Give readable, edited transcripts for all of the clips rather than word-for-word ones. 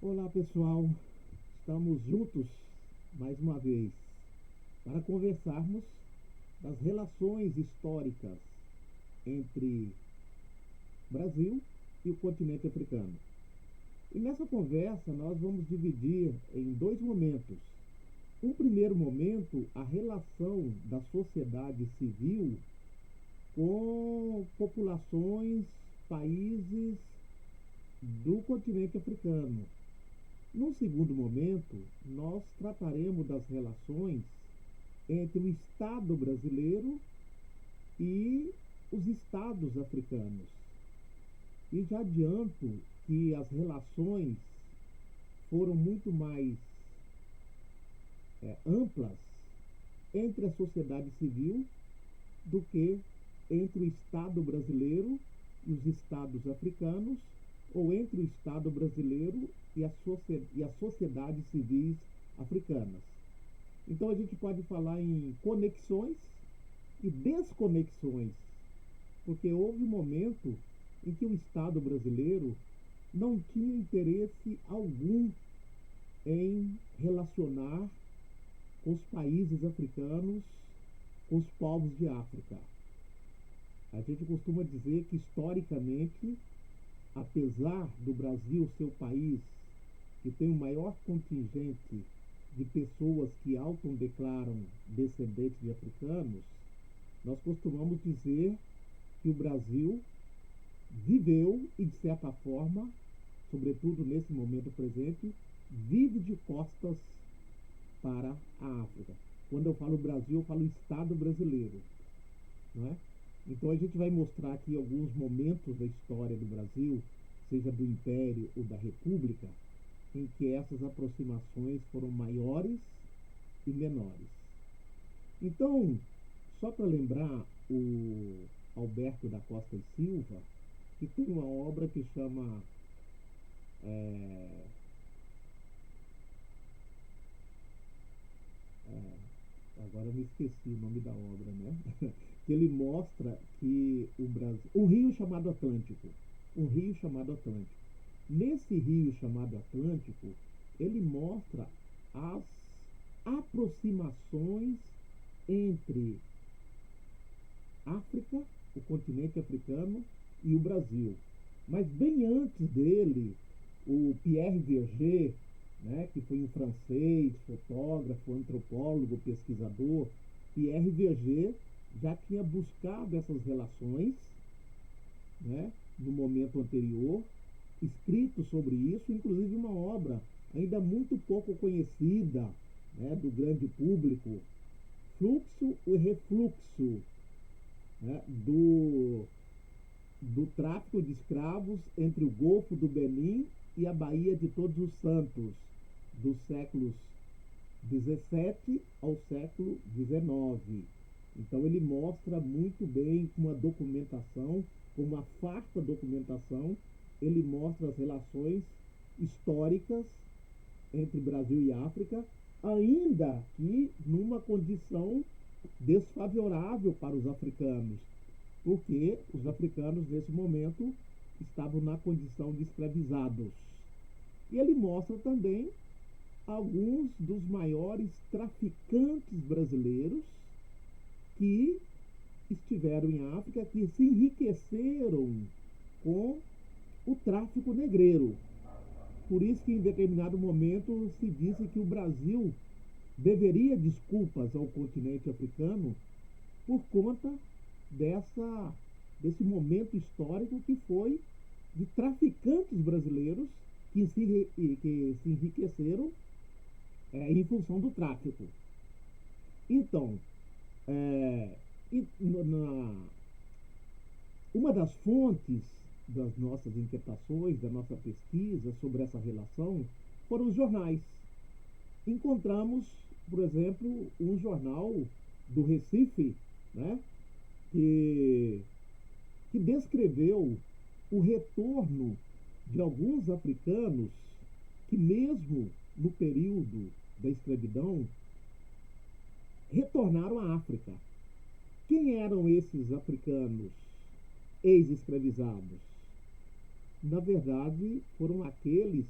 Olá pessoal, estamos juntos mais uma vez para conversarmos das relações históricas entre Brasil e o continente africano. E nessa conversa nós vamos dividir em dois momentos. Um primeiro momento, a relação da sociedade civil com populações, países do continente africano. No segundo momento, nós trataremos das relações entre o Estado brasileiro e os estados africanos. E já adianto que as relações foram muito mais amplas entre a sociedade civil do que entre o Estado brasileiro e os estados africanos, ou entre o Estado brasileiro e as sociedades civis africanas. Então a gente pode falar em conexões e desconexões, porque houve um momento em que o Estado brasileiro não tinha interesse algum em relacionar com os países africanos, com os povos de África. A gente costuma dizer que, historicamente, apesar do Brasil ser o país que tem o maior contingente de pessoas que autodeclaram descendentes de africanos, nós costumamos dizer que o Brasil viveu e, de certa forma, sobretudo nesse momento presente, vive de costas para a África. Quando eu falo Brasil, eu falo Estado brasileiro, não é? Então a gente vai mostrar aqui alguns momentos da história do Brasil, seja do Império ou da República, em que essas aproximações foram maiores e menores. Então, só para lembrar o Alberto da Costa e Silva, que tem uma obra que chama é, agora eu me esqueci o nome da obra, né? Que ele mostra que o Brasil, um rio chamado Atlântico, um rio chamado Atlântico. Nesse rio chamado Atlântico, ele mostra as aproximações entre África, o continente africano, e o Brasil. Mas bem antes dele, o Pierre Verger, né, que foi um francês, fotógrafo, antropólogo, pesquisador, Pierre Verger já tinha buscado essas relações, né, no momento anterior, escrito sobre isso, inclusive uma obra ainda muito pouco conhecida, né, do grande público, Fluxo e Refluxo, né, do tráfico de escravos entre o Golfo do Benin e a Baía de Todos os Santos, dos séculos 17 ao século 19. Então ele mostra muito bem com uma documentação, com uma farta documentação, ele mostra as relações históricas entre Brasil e África, ainda que numa condição desfavorável para os africanos, porque os africanos nesse momento estavam na condição de escravizados. E ele mostra também alguns dos maiores traficantes brasileiros que estiveram em África, que se enriqueceram com o tráfico negreiro. Por isso que em determinado momento se disse que o Brasil deveria desculpas ao continente africano por conta desse momento histórico que foi de traficantes brasileiros que se enriqueceram em função do tráfico. Então, é, uma das fontes das nossas inquietações, da nossa pesquisa sobre essa relação, foram os jornais. Encontramos, por exemplo, um jornal do Recife, né, que, que descreveu o retorno de alguns africanos que, mesmo no período da escravidão, retornaram à África. Quem eram esses africanos ex-escravizados? Na verdade, foram aqueles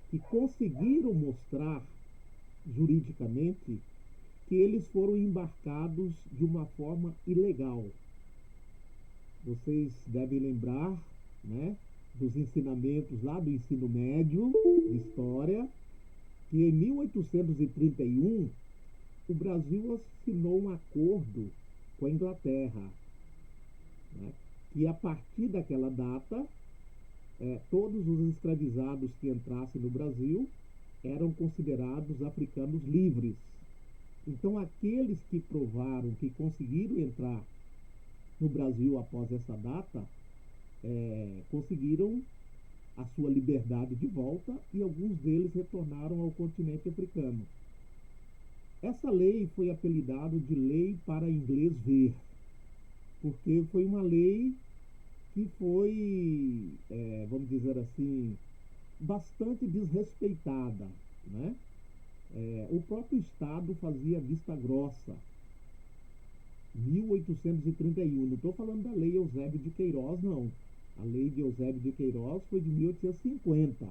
que conseguiram mostrar juridicamente que eles foram embarcados de uma forma ilegal. Vocês devem lembrar, né, dos ensinamentos lá do ensino médio de história, que em 1831 o Brasil assinou um acordo com a Inglaterra, né, que a partir daquela data todos os escravizados que entrassem no Brasil eram considerados africanos livres. Então, aqueles que provaram que conseguiram entrar no Brasil após essa data, conseguiram a sua liberdade de volta e alguns deles retornaram ao continente africano. Essa lei foi apelidada de Lei para Inglês Ver, porque foi uma lei que foi, vamos dizer assim, bastante desrespeitada, né? O próprio Estado fazia vista grossa. 1831, não estou falando da Lei Eusébio de Queiroz, não. A Lei de Eusébio de Queiroz foi de 1850.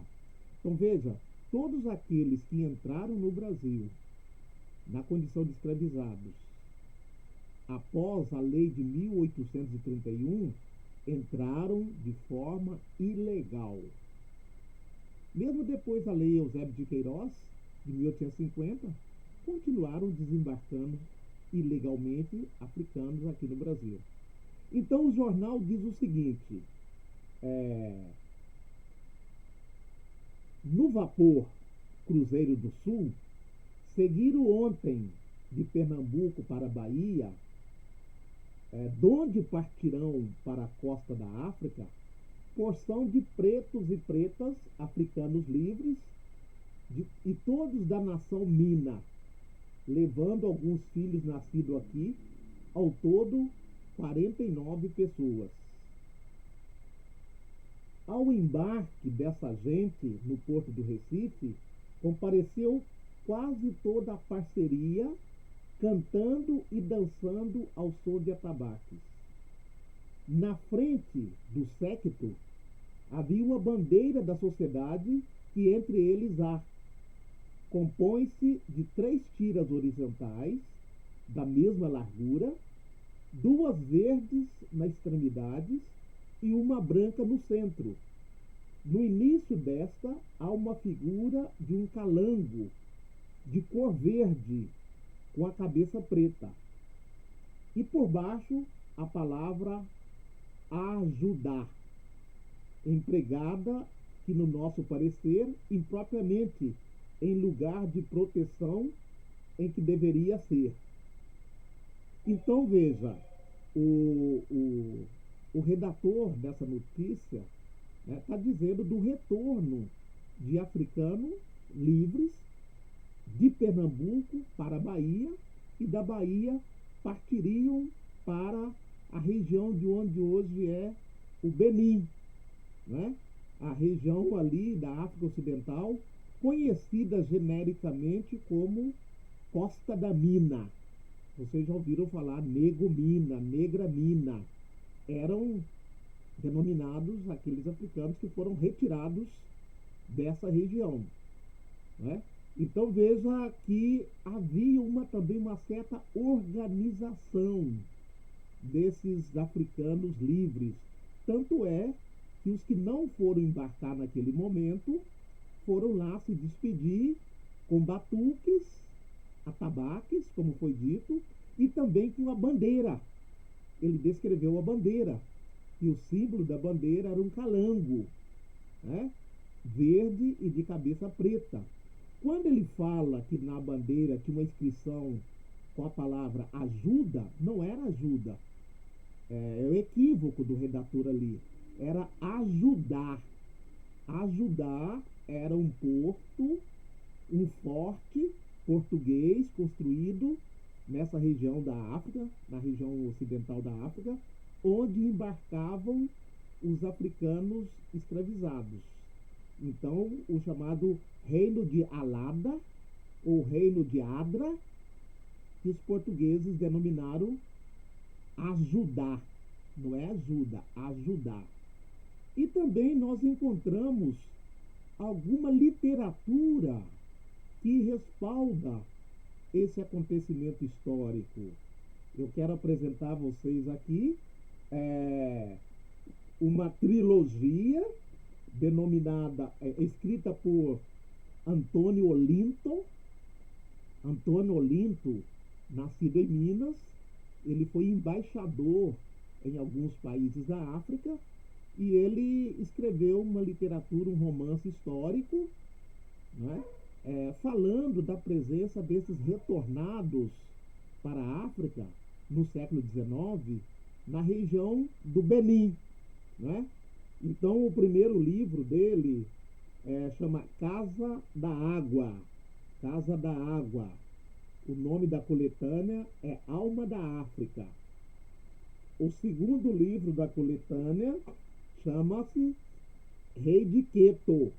Então veja, todos aqueles que entraram no Brasil na condição de escravizados após a Lei de 1831 entraram de forma ilegal. Mesmo depois da Lei Eusébio de Queiroz, de 1850, continuaram desembarcando ilegalmente africanos aqui no Brasil. Então o jornal diz o seguinte: no vapor Cruzeiro do Sul, seguiram ontem de Pernambuco para a Bahia, donde partirão para a costa da África, porção de pretos e pretas africanos livres e todos da nação Mina, levando alguns filhos nascidos aqui, ao todo 49 pessoas. Ao embarque dessa gente no porto do Recife, compareceu quase toda a parceria, cantando e dançando ao som de atabaques. Na frente do séquito havia uma bandeira da sociedade que entre eles há. Compõe-se de 3 tiras horizontais, da mesma largura, 2 verdes nas extremidades e uma branca no centro. No início desta há uma figura de um calango, de cor verde, com a cabeça preta. E por baixo a palavra ajudar, empregada, que no nosso parecer, impropriamente em lugar de proteção em que deveria ser. Então veja, o redator dessa notícia está dizendo do retorno de africanos livres de Pernambuco para a Bahia, e da Bahia partiriam para a região de onde hoje é o Benin, né? A região ali da África Ocidental, conhecida genericamente como Costa da Mina. Vocês já ouviram falar Nego Mina, Negra Mina. Eram denominados aqueles africanos que foram retirados dessa região, né? Então veja que havia também uma certa organização desses africanos livres. Tanto é que os que não foram embarcar naquele momento foram lá se despedir com batuques, atabaques, como foi dito, e também com a bandeira. Ele descreveu a bandeira, e o símbolo da bandeira era um calango, né? Verde e de cabeça preta. Quando ele fala que na bandeira tinha uma inscrição com a palavra ajuda, não era ajuda. É o equívoco do redator ali. Era ajudar. Ajudar era um porto, um forte português construído nessa região da África, na região ocidental da África, onde embarcavam os africanos escravizados. Então, o chamado Reino de Alada, ou Reino de Adra, que os portugueses denominaram ajudar. Não é ajuda, ajudar. E também nós encontramos alguma literatura que respalda esse acontecimento histórico. Eu quero apresentar a vocês aqui uma trilogia denominada, escrita por Antônio Olinto. Antônio Olinto, nascido em Minas, ele foi embaixador em alguns países da África e ele escreveu uma literatura, um romance histórico, né, falando da presença desses retornados para a África no século XIX, na região do Benin, né? Então, o primeiro livro dele chama Casa da Água. Casa da Água. O nome da coletânea é Alma da África. O segundo livro da coletânea chama-se Rei de Queto.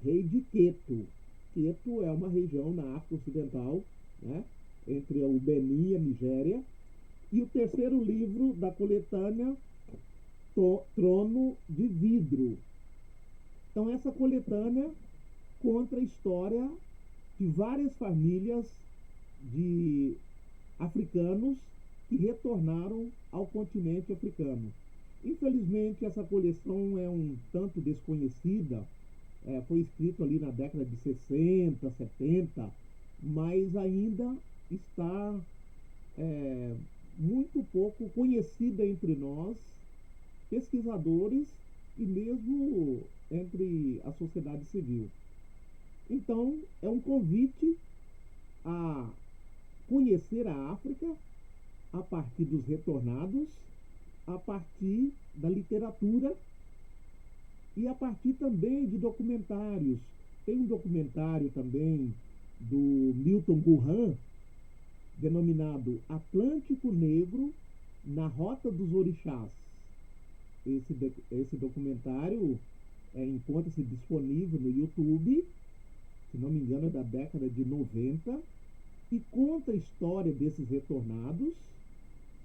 Rei de Queto. Queto é uma região na África Ocidental, né, entre o Benin e a Nigéria. E o terceiro livro da coletânea, Trono de Vidro. Então, essa coletânea conta a história de várias famílias de africanos que retornaram ao continente africano. Infelizmente, essa coleção é um tanto desconhecida, foi escrito ali na década de 60, 70, mas ainda está muito pouco conhecida entre nós, pesquisadores e mesmo entre a sociedade civil. Então, é um convite a conhecer a África a partir dos retornados, a partir da literatura e a partir também de documentários. Tem um documentário também do Milton Gurhan, denominado Atlântico Negro na Rota dos Orixás. Esse documentário encontra-se disponível no YouTube, se não me engano é da década de 90, e conta a história desses retornados,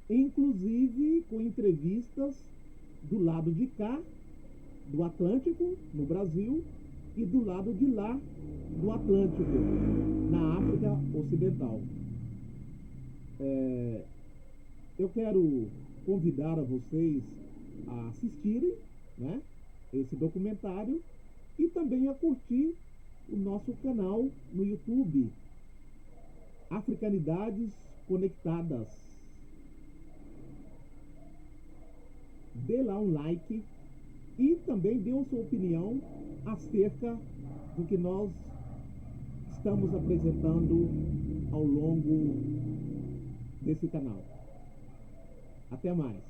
inclusive com entrevistas do lado de cá, do Atlântico, no Brasil, e do lado de lá, do Atlântico, na África Ocidental. Eu quero convidar a vocês a assistirem, né, esse documentário e também a curtir o nosso canal no YouTube, Africanidades Conectadas. Dê lá um like e também dê a sua opinião acerca do que nós estamos apresentando ao longo desse canal. Até mais.